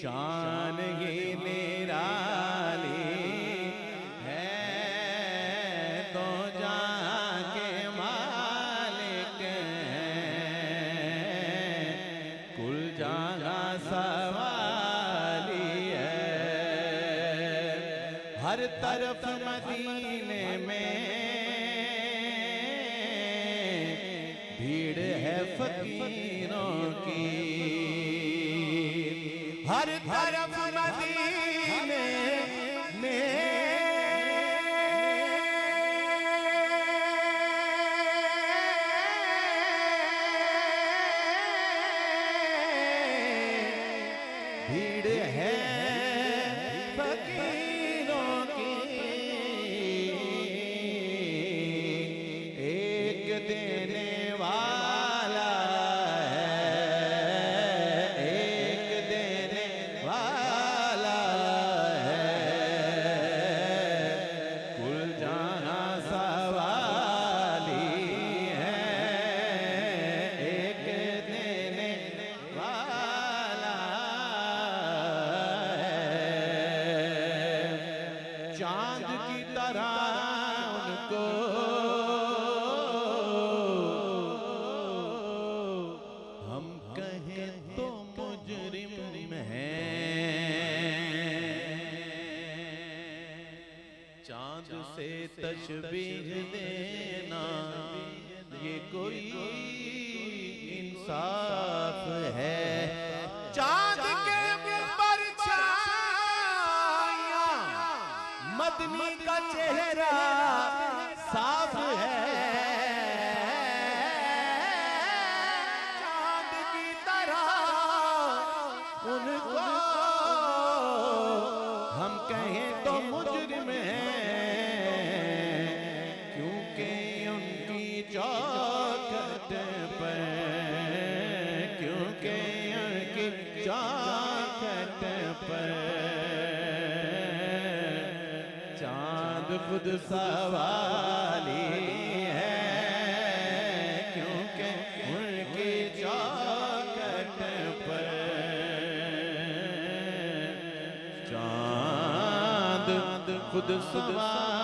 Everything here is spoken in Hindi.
शान ये निराली है, तो जहां के मालिक हैं, कुल जहां सवाली है। हर तरफ मदीने में भीड़ है फकीरों की, हर तरफ मदीने में भीड़ है फकीरों की। एक देने वाला चांद से तशबीह देना ये कोई इंसाफ है। चांद के ऊपर छाया मदनी का चेहरा साफ है। चांद की तरह उनको हम कहें तो मुजरिम चौखट पर, क्योंकि उनकी चौखट पर चांद खुद सवाली है, क्योंकि उनकी चौखट पर चांद खुद सवाली